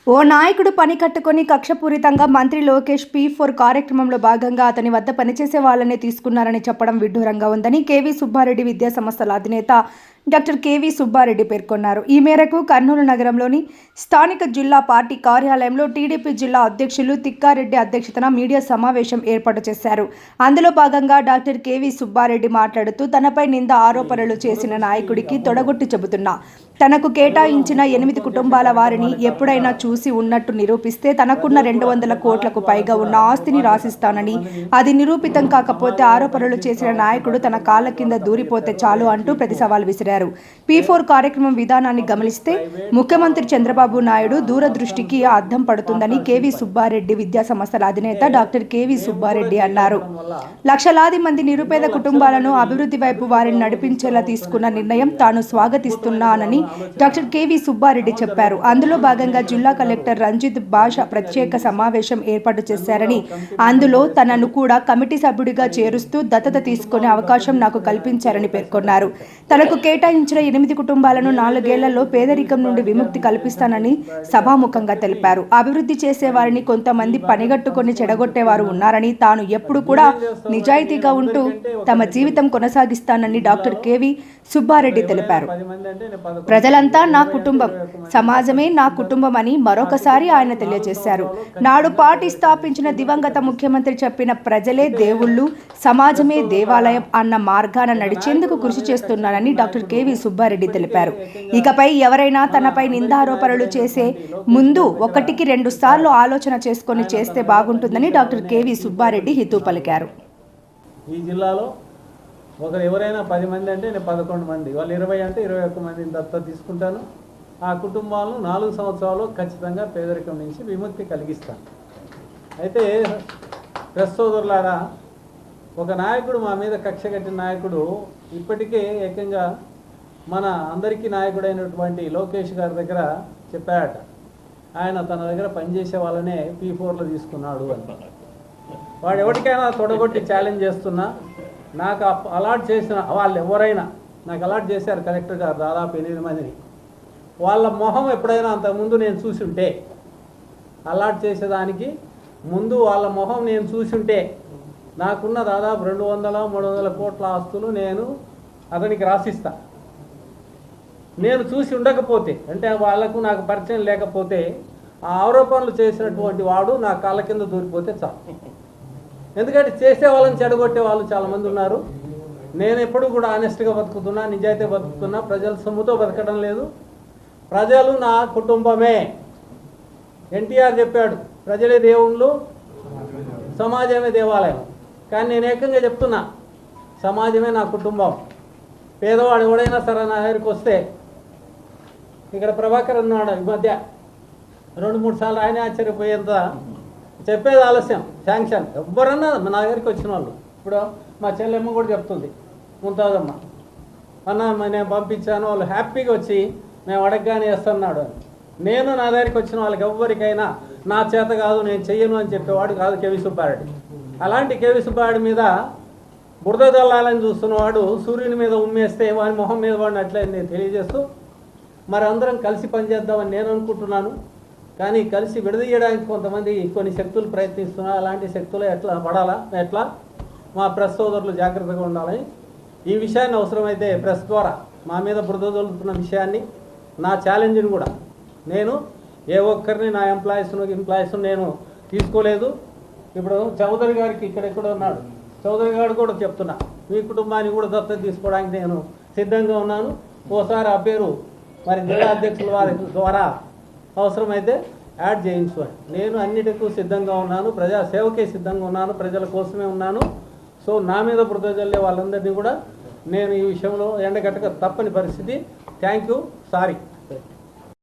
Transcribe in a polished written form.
ఓ నాయకుడు పని కట్టుకొని కక్షపూరితంగా మంత్రి లోకేష్ P4 కార్యక్రమంలో భాగంగా అతని వద్ద పనిచేసే వాళ్ళనే తీసుకున్నారని చెప్పడం విడ్డూరంగా ఉందని కేవీ సుబ్బారెడ్డి విద్యా సంస్థల అధినేత డాక్టర్ కేవీ సుబ్బారెడ్డి పేర్కొన్నారు. ఈ మేరకు కర్నూలు నగరంలోని స్థానిక జిల్లా పార్టీ కార్యాలయంలో టీడీపీ జిల్లా అధ్యక్షులు తిక్కారెడ్డి అధ్యక్షతన మీడియా సమావేశం ఏర్పాటు చేశారు. అందులో భాగంగా డాక్టర్ కేవీ సుబ్బారెడ్డి మాట్లాడుతూ తనపై నింద ఆరోపణలు చేసిన నాయకుడికి తొడగొట్టి చెబుతున్నా, తనకు కేటాయించిన 8 కుటుంబాల వారిని ఎప్పుడైనా చూసి ఉన్నట్టు నిరూపిస్తే తనకున్న 200 కోట్లకు పైగా ఉన్న ఆస్తిని రాసిస్తానని, అది నిరూపితం కాకపోతే ఆరోపణలు చేసిన నాయకుడు తన కాళ్ల కింద దూరిపోతే చాలు అంటూ ప్రతి సవాల్ విసిరారు. P4 కార్యక్రమం విధానాన్ని గమనిస్తే ముఖ్యమంత్రి చంద్రబాబు నాయుడు దూరదృష్టికి అద్దం పడుతుందని కేవీ సుబ్బారెడ్డి విద్యా సంస్థల అధినేత డాక్టర్ కేవీ సుబ్బారెడ్డి అన్నారు. లక్షలాది మంది నిరుపేద కుటుంబాలను అభివృద్ధి వైపు వారిని నడిపించేలా తీసుకున్న నిర్ణయం తాను స్వాగతిస్తున్నానని డాక్టర్ కేవీ సుబ్బారెడ్డి చెప్పారు. అందులో భాగంగా జిల్లా కలెక్టర్ రంజిత్ భాష ప్రత్యేక సమావేశం ఏర్పాటు చేశారని, అందులో తనను కూడా కమిటీ సభ్యుడిగా చేరుస్తూ దత్తత తీసుకునే అవకాశం నాకు కల్పించారని పేర్కొన్నారు. తనకు కేటాయించిన 8 కుటుంబాలను 4 ఏళ్లలో పేదరికం నుండి విముక్తి కల్పిస్తానని సభాముఖంగా తెలిపారు. అభివృద్ధి చేసే వారిని కొంతమంది పనిగట్టుకొని చెడగొట్టేవారు ఉన్నారని, తాను ఎప్పుడు కూడా నిజాయితీగా ఉంటూ తమ జీవితం కొనసాగిస్తానని డాక్టర్ కేవీ సుబ్బారెడ్డి తెలిపారు. ప్రజలంతా నా కుటుంబం, సమాజమే నా కుటుంబం అని మరొకసారి ఆయన తెలియజేశారు. నాడు పార్టీ స్థాపించిన దివంగత ముఖ్యమంత్రి చెప్పిన ప్రజలే దేవుళ్ళు, సమాజమే దేవాలయం అన్న మార్గాన నడిచేందుకు కృషి చేస్తున్నానని డాక్టర్ కేవీ సుబ్బారెడ్డి తెలిపారు. ఇకపై ఎవరైనా తనపై నిందారోపణలు చేసే ముందు 1-2 సార్లు ఆలోచన చేసుకొని చేస్తే బాగుంటుందని డాక్టర్ కేవీ సుబ్బారెడ్డి హితవు పలికారు. ఈ జిల్లాలో ఒకరు ఎవరైనా 10 మంది అంటే నేను 11 మంది, వాళ్ళు 20 అంటే 21 మందిని దత్తత తీసుకుంటాను. ఆ కుటుంబాలను 4 సంవత్సరాలు ఖచ్చితంగా పేదరికం నుంచి విముక్తి కలిగిస్తాను. అయితే ప్రెస్ సోదరులారా, ఒక నాయకుడు మా మీద కక్ష కట్టిన నాయకుడు ఇప్పటికే ఏకంగా మన అందరికీ నాయకుడైనటువంటి లోకేష్ గారి దగ్గర చెప్పాడట, ఆయన తన దగ్గర పనిచేసే వాళ్ళనే P4లో తీసుకున్నాడు అని. వాడు ఎవరికైనా తొడగొట్టి ఛాలెంజ్ చేస్తున్నా, నాకు అలాట్ చేసిన వాళ్ళు ఎవరైనా నాకు అలాట్ చేశారు కలెక్టర్ గారు దాదాపు 8 మందిని. వాళ్ళ మొహం ఎప్పుడైనా అంతకుముందు నేను చూసుంటే, అలాట్ చేసేదానికి ముందు వాళ్ళ మొహం నేను చూసుంటే, నాకున్న దాదాపు 200-300 కోట్ల ఆస్తులు నేను అతనికి రాసిస్తా. నేను చూసి ఉండకపోతే, అంటే వాళ్లకు నాకు పరిచయం లేకపోతే, ఆ ఆరోపణలు చేసినటువంటి వాడు నా కాళ్ళ కింద దూరిపోతే చాలు. ఎందుకంటే చేసే వాళ్ళని చెడగొట్టే వాళ్ళు చాలామంది ఉన్నారు. నేను ఎప్పుడు కూడా ఆనెస్ట్గా బతుకుతున్నా, నిజాయితీ బతుకుతున్నా, ప్రజల సొమ్ముతో బతకడం లేదు. ప్రజలు నా కుటుంబమే. ఎన్టీఆర్ చెప్పాడు, ప్రజలే దేవుళ్ళు, సమాజమే దేవాలయం. కానీ నేను ఏకంగా చెప్తున్నా, సమాజమే నా కుటుంబం. పేదవాడు ఎవడైనా సరే నా దగ్గరికి వస్తే, ఇక్కడ ప్రభాకర్ అన్నాడు ఈ మధ్య 2-3 సార్లు ఆయన ఆశ్చర్యపోయేంత చెప్పేది ఆలస్యం, శాంక్షన్. ఎవరన్నా నా దగ్గరికి వచ్చిన వాళ్ళు, ఇప్పుడు మా చెల్లెమ్మ కూడా చెప్తుంది, ముంతాజమ్మ అన్న నేను పంపించాను, వాళ్ళు హ్యాపీగా వచ్చి మేము అడగగానే వేస్తున్నాడు అని. నేను నా దగ్గరికి వచ్చిన వాళ్ళకి ఎవరికైనా నా చేత కాదు, నేను చెయ్యను అని చెప్పేవాడు కాదు కేవీ సుబ్బారెడ్డి. అలాంటి కేవీ సుబ్బారెడ్డి మీద బురద జల్లాలని చూస్తున్నవాడు సూర్యుని మీద ఉమ్మేస్తే వాడి మొహం మీద వాడిని అట్లే నేను తెలియజేస్తూ, మరి అందరం కలిసి పనిచేద్దామని నేను అనుకుంటున్నాను. కానీ కలిసి విడదీయడానికి కొంతమంది కొన్ని శక్తులు ప్రయత్నిస్తున్నారు. అలాంటి శక్తులు ఎట్లా పడాలా, ఎట్లా మా ప్రెస్ సోదరులు జాగ్రత్తగా ఉండాలని, ఈ విషయాన్ని అవసరమైతే ప్రెస్ ద్వారా మా మీద బురద జల్లుతున్న విషయాన్ని, నా ఛాలెంజ్ని కూడా నేను ఏ ఒక్కరిని నా ఎంప్లాయీస్ నేను తీసుకోలేదు. ఇప్పుడు చౌదరి గారికి ఇక్కడెక్కడ ఉన్నాడు, చౌదరి గారు కూడా చెప్తున్నా, మీ కుటుంబాన్ని కూడా దత్తత తీసుకోవడానికి నేను సిద్ధంగా ఉన్నాను. ఓసారి ఆ పేరు మరి జిల్లా అధ్యక్షుల వారి ద్వారా అవసరమైతే యాడ్ చేయించుకోండి. నేను అన్నిటికీ సిద్ధంగా ఉన్నాను, ప్రజాసేవకే సిద్ధంగా ఉన్నాను, ప్రజల కోసమే ఉన్నాను. సో నా మీద బురద జల్లే వాళ్ళందరినీ కూడా నేను ఈ విషయంలో ఎండగట్టక తప్పని పరిస్థితి. Thank you, sorry.